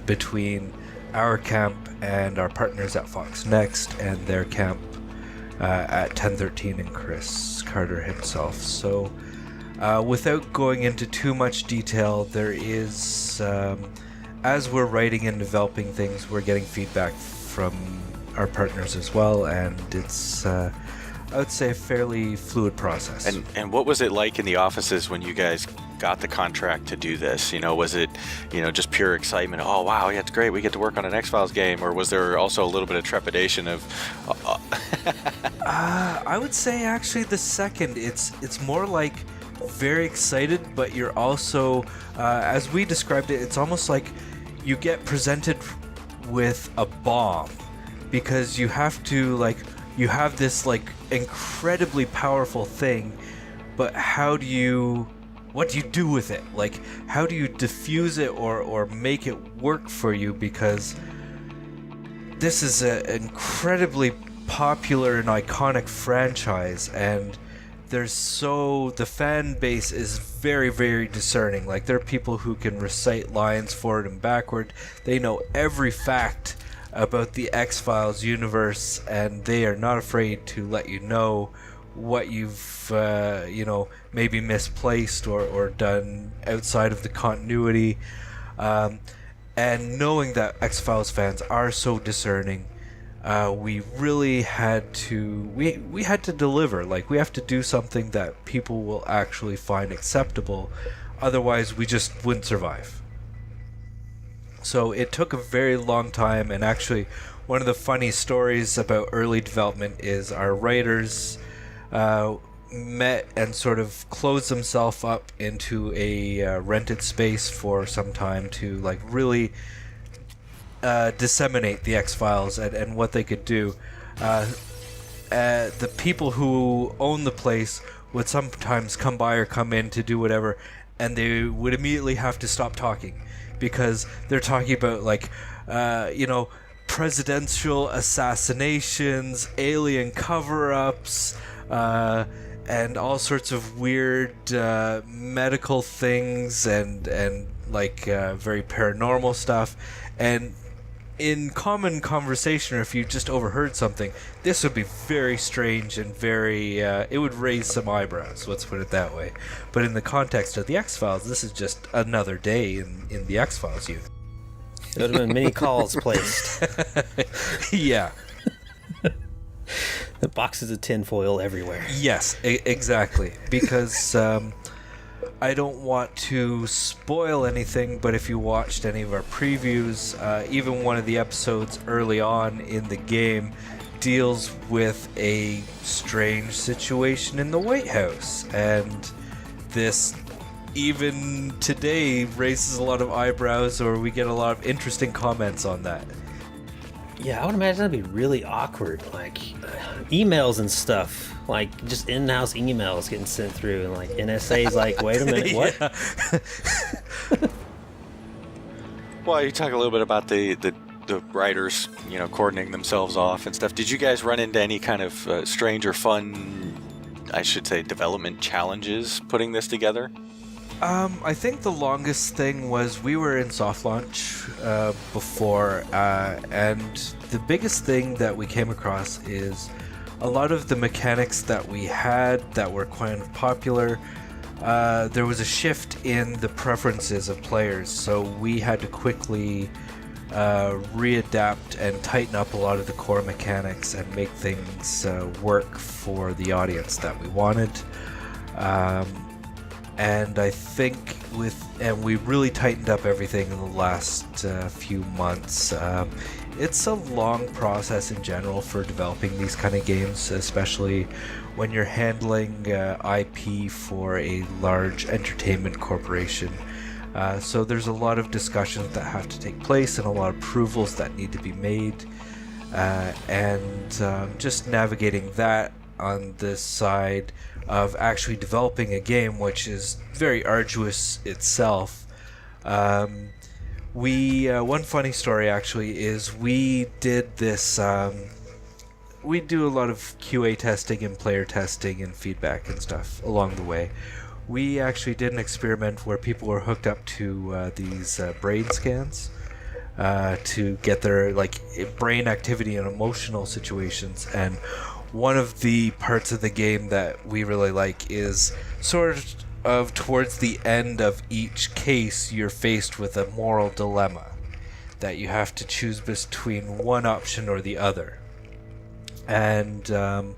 S1: between our camp and our partners at Fox Next and their camp at 1013 and Chris Carter himself. So without going into too much detail, there is, as we're writing and developing things, we're getting feedback from our partners as well, and it's, I would say, a fairly fluid process.
S4: And what was it like in the offices when you guys got the contract to do this? Was it, just pure excitement? Oh, wow, yeah, it's great, we get to work on an X-Files game, or was there also a little bit of trepidation of...
S1: I would say actually the second. It's more like very excited, but you're also, as we described it, it's almost like you get presented with a bomb, because you have to, you have this incredibly powerful thing, but what do you do with it? How do you diffuse it or make it work for you? Because this is an incredibly popular and iconic franchise, and the fan base is very, very discerning. There are people who can recite lines forward and backward. They know every fact about the X-Files universe, and they are not afraid to let you know what you've maybe misplaced or done outside of the continuity. And knowing that X-Files fans are so discerning, we really had to we had to deliver. We have to do something that people will actually find acceptable, otherwise we just wouldn't survive. So it took a very long time, and actually one of the funny stories about early development is our writers met and sort of closed themselves up into a rented space for some time to really disseminate the X-Files and what they could do. The people who own the place would sometimes come by or come in to do whatever, and they would immediately have to stop talking, because they're talking about presidential assassinations, alien cover-ups, and all sorts of weird medical things and very paranormal stuff. And in common conversation, or if you just overheard something, this would be very strange and very it would raise some eyebrows, let's put it that way. But in the context of the X-Files, this is just another day in the X-Files universe.
S2: There would have been many calls placed.
S1: Yeah.
S2: The boxes of tinfoil everywhere.
S1: Yes, exactly. Because I don't want to spoil anything, but if you watched any of our previews, even one of the episodes early on in the game deals with a strange situation in the White House. And this, even today, raises a lot of eyebrows, or we get a lot of interesting comments on that.
S2: Yeah, I would imagine that'd be really awkward. Emails and stuff, just in-house emails getting sent through, and NSA's wait a minute, what?
S4: Well, you talk a little bit about the writers, coordinating themselves off and stuff. Did you guys run into any kind of strange or fun, I should say, development challenges putting this together?
S1: I think the longest thing was we were in soft launch before, and the biggest thing that we came across is a lot of the mechanics that we had that were kind of popular. There was a shift in the preferences of players, so we had to quickly readapt and tighten up a lot of the core mechanics and make things work for the audience that we wanted. And I think we really tightened up everything in the last few months. It's a long process in general for developing these kind of games, especially when you're handling IP for a large entertainment corporation. So there's a lot of discussions that have to take place and a lot of approvals that need to be made. And just navigating that on this side of actually developing a game, which is very arduous itself. One funny story actually is we did this. We do a lot of QA testing and player testing and feedback and stuff along the way. We actually did an experiment where people were hooked up to these brain scans to get their brain activity in emotional situations. And one of the parts of the game that we really like is sort of towards the end of each case, you're faced with a moral dilemma that you have to choose between one option or the other. And a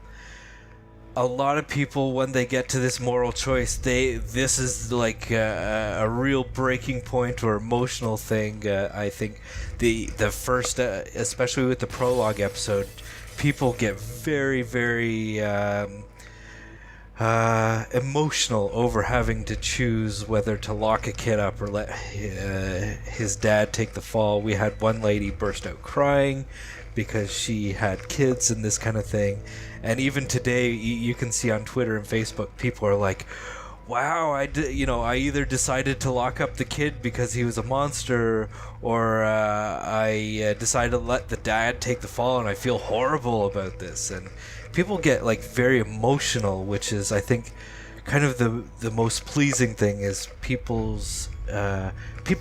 S1: lot of people, when they get to this moral choice, this is like a real breaking point or emotional thing. I think the first, especially with the prologue episode, people get very, very emotional over having to choose whether to lock a kid up or let his dad take the fall. We had one lady burst out crying because she had kids and this kind of thing. And even today, you can see on Twitter and Facebook, people are like, wow, I either decided to lock up the kid because he was a monster, or I decided to let the dad take the fall, and I feel horrible about this. And people get very emotional, which is, I think, kind of the most pleasing thing is people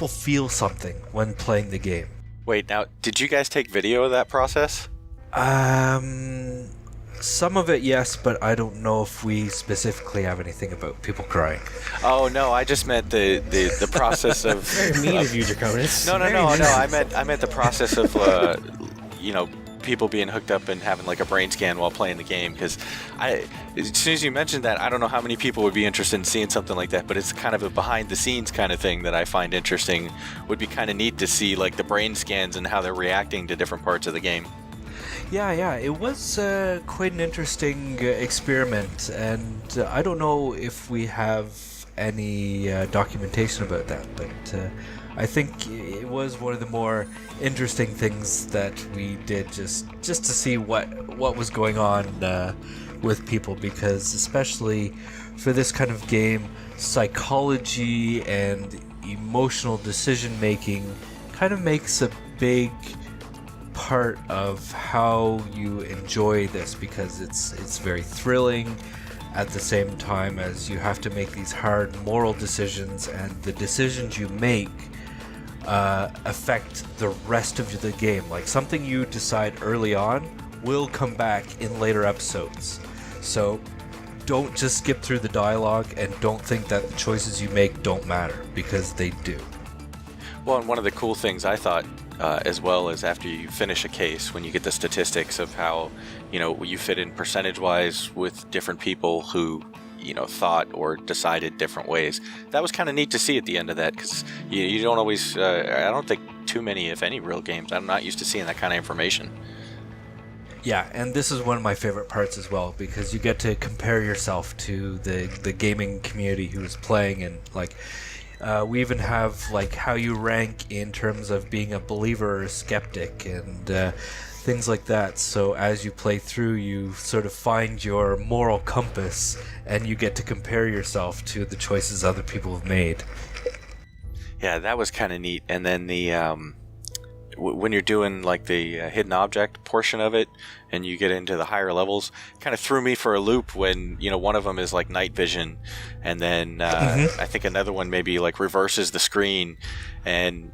S1: feel something when playing the game.
S4: Wait, now, did you guys take video of that process?
S1: Some of it, yes, but I don't know if we specifically have anything about people crying.
S4: Oh no, I just meant the process of.
S2: Very mean of you, Draconis.
S4: No. I meant the process of people being hooked up and having a brain scan while playing the game. Because as soon as you mentioned that, I don't know how many people would be interested in seeing something like that. But it's kind of a behind the scenes kind of thing that I find interesting. Would be kind of neat to see the brain scans and how they're reacting to different parts of the game.
S1: Yeah, it was quite an interesting experiment, and I don't know if we have any documentation about that, but I think it was one of the more interesting things that we did just to see what was going on with people, because especially for this kind of game, psychology and emotional decision making kind of makes a big part of how you enjoy this, because it's very thrilling at the same time as you have to make these hard moral decisions, and the decisions you make affect the rest of the game. Something you decide early on will come back in later episodes, so don't just skip through the dialogue and don't think that the choices you make don't matter, because they do.
S4: Well, and one of the cool things I thought as well is after you finish a case, when you get the statistics of how you fit in percentage-wise with different people who thought or decided different ways. That was kind of neat to see at the end of that, because you don't always. I don't think too many, if any, real games. I'm not used to seeing that kind of information.
S1: Yeah, and this is one of my favorite parts as well, because you get to compare yourself to the gaming community who is playing, and we even have how you rank in terms of being a believer or a skeptic and things like that. So as you play through, you sort of find your moral compass, and you get to compare yourself to the choices other people have made.
S4: Yeah, that was kind of neat. And then when you're doing like the hidden object portion of it, and you get into the higher levels, kind of threw me for a loop when one of them is like night vision, and then I think another one maybe like reverses the screen, and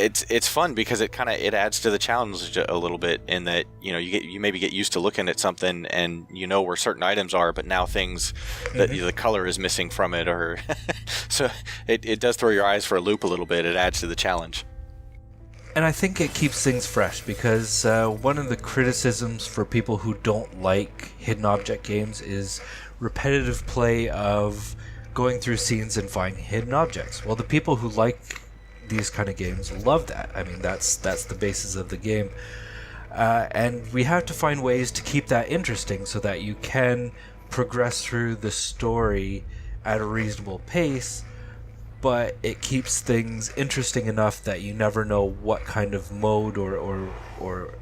S4: it's fun because it adds to the challenge a little bit in that you maybe get used to looking at something and where certain items are, but now things that the color is missing from it, or so it does throw your eyes for a loop a little bit. It adds to the challenge.
S1: And I think it keeps things fresh because one of the criticisms for people who don't like hidden object games is repetitive play of going through scenes and finding hidden objects. Well, the people who like these kind of games love that. I mean, that's the basis of the game. And we have to find ways to keep that interesting so that you can progress through the story at a reasonable pace, but it keeps things interesting enough that you never know what kind of mode or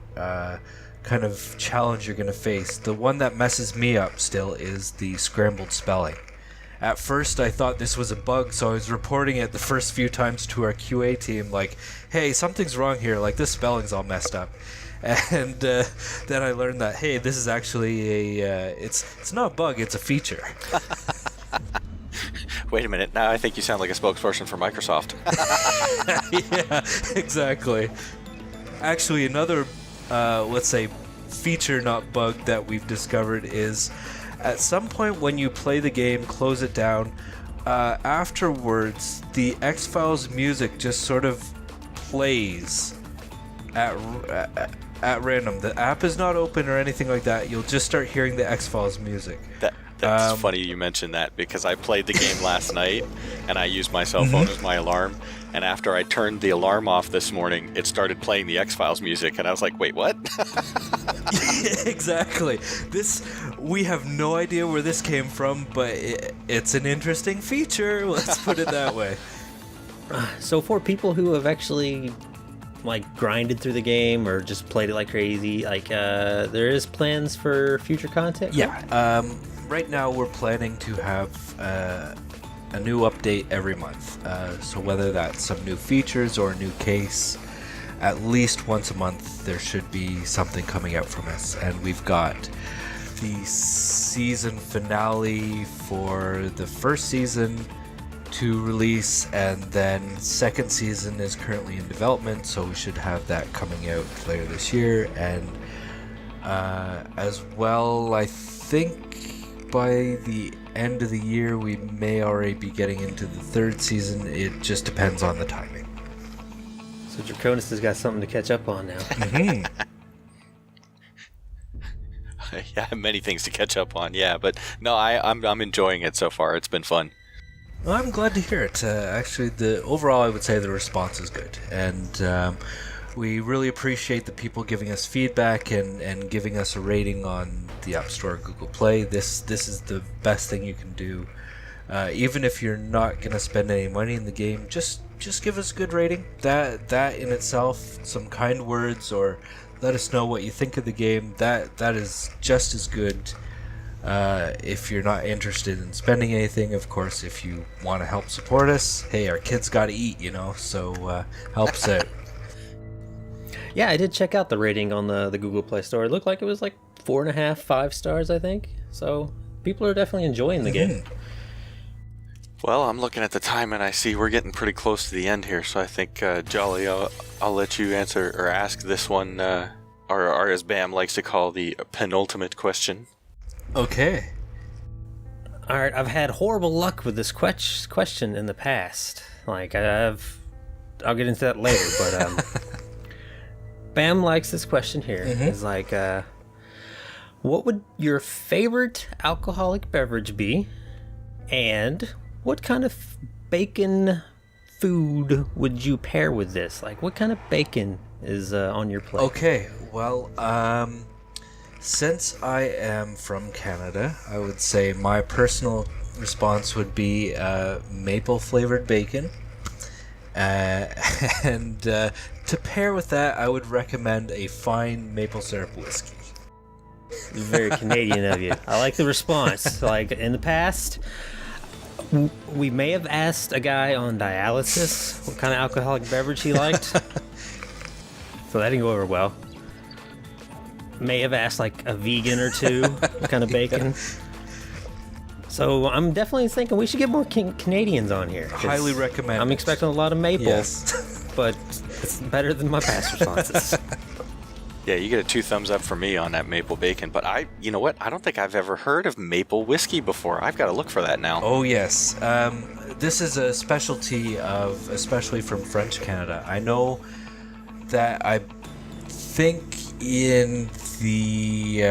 S1: kind of challenge you're going to face. The one that messes me up still is the scrambled spelling. At first, I thought this was a bug, so I was reporting it the first few times to our QA team, like, hey, something's wrong here, like, this spelling's all messed up. And then I learned that, hey, this is actually it's not a bug, it's a feature.
S4: Wait a minute, now I think you sound like a spokesperson for Microsoft.
S1: Yeah, exactly. Actually, another, let's say, feature, not bug, that we've discovered is at some point when you play the game, close it down, afterwards, the X-Files music just sort of plays at random. The app is not open or anything like that. You'll just start hearing the X-Files music.
S4: That's funny you mentioned that, because I played the game last night and I used my cell phone as my alarm, and after I turned the alarm off this morning, it started playing the X-Files music, and I was like, wait, what?
S1: Exactly. We have no idea where this came from, but it's an interesting feature, let's put it that way.
S2: So for people who have actually grinded through the game or just played it like crazy, there is plans for future content?
S1: Yeah. Right now we're planning to have a new update every month. So whether that's some new features or a new case, at least once a month there should be something coming out from us. And we've got the season finale for the first season to release, and then second season is currently in development, so we should have that coming out later this year. And as well, I think by the end of the year we may already be getting into the third season. It just depends on the timing.
S2: So Draconis has got something to catch up on now.
S4: Yeah, I have many things to catch up on, yeah, but no, I'm enjoying it so far. It's been fun.
S1: Well, I'm glad to hear it. Actually, overall I would say the response is good, and we really appreciate the people giving us feedback and giving us a rating on the App Store or Google Play. This is the best thing you can do. Even if you're not going to spend any money in the game, just give us a good rating. That in itself, some kind words, or let us know what you think of the game, that is just as good. If you're not interested in spending anything, of course, if you want to help support us, hey, our kids got to eat, so helps out.
S2: Yeah, I did check out the rating on the Google Play Store. It looked like it was 4.5, 5 stars, I think. So people are definitely enjoying the game.
S4: Well, I'm looking at the time and I see we're getting pretty close to the end here, so I think, Jolly, I'll let you answer or ask this one, or as Bam likes to call, the penultimate question.
S1: Okay.
S2: All right, I've had horrible luck with this question in the past. I'll get into that later, but Bam likes this question here. It's what would your favorite alcoholic beverage be, and what kind of bacon food would you pair with this? What kind of bacon is on your plate?
S1: Okay, well, since I am from Canada, I would say my personal response would be maple flavored bacon. And to pair with that, I would recommend a fine maple syrup whiskey.
S2: Very Canadian of you. I like the response. In the past, we may have asked a guy on dialysis what kind of alcoholic beverage he liked. So that didn't go over well. May have asked like a vegan or two what kind of bacon. So I'm definitely thinking we should get more Canadians on here. 'cause
S1: Highly recommend.
S2: I'm expecting a lot of maple,
S1: Yes.
S2: but it's better than my past responses.
S4: Yeah, you get a 2 thumbs up from me on that maple bacon. But you know what? I don't think I've ever heard of maple whiskey before. I've got to look for that now.
S1: Oh yes, this is a specialty of, especially from French Canada. I know that I think in the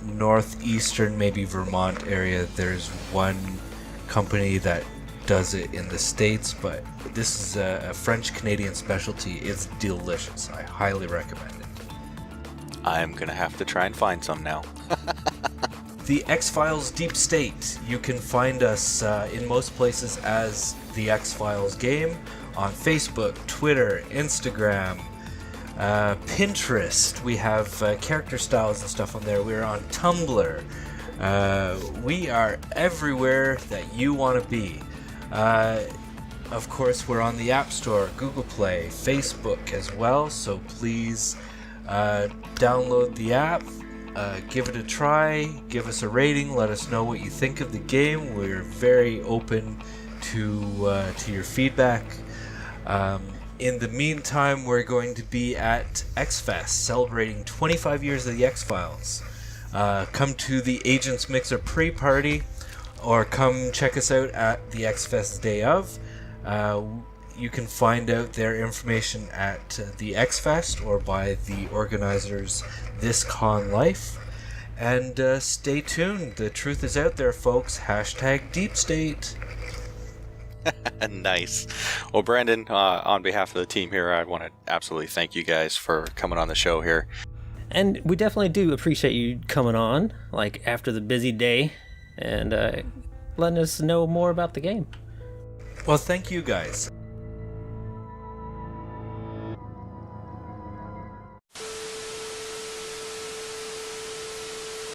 S1: northeastern, maybe Vermont area, there's one company that does it in the States, but this is a French Canadian specialty. It's delicious. I highly recommend it.
S4: I'm going to have to try and find some now.
S1: The X-Files Deep State. You can find us in most places as the X-Files game on Facebook, Twitter, Instagram, Pinterest. We have character styles and stuff on there. We're on Tumblr. We are everywhere that you want to be. Of course, we're on the App Store, Google Play, Facebook as well, so please download the app, give it a try, give us a rating, let us know what you think of the game. We're very open to your feedback. In the meantime, we're going to be at X-Fest, celebrating 25 years of the X-Files. Come to the Agents Mixer pre-party, or come check us out at the X-Fest day of. You can find out their information at the X-Fest or by the organizers This Con Life. And stay tuned. The truth is out there, folks. # Deep State.
S4: Nice. Well, Brandon, on behalf of the team here, I want to absolutely thank you guys for coming on the show here.
S2: And we definitely do appreciate you coming on, like after the busy day, and letting us know more about the game.
S1: Well, thank you guys.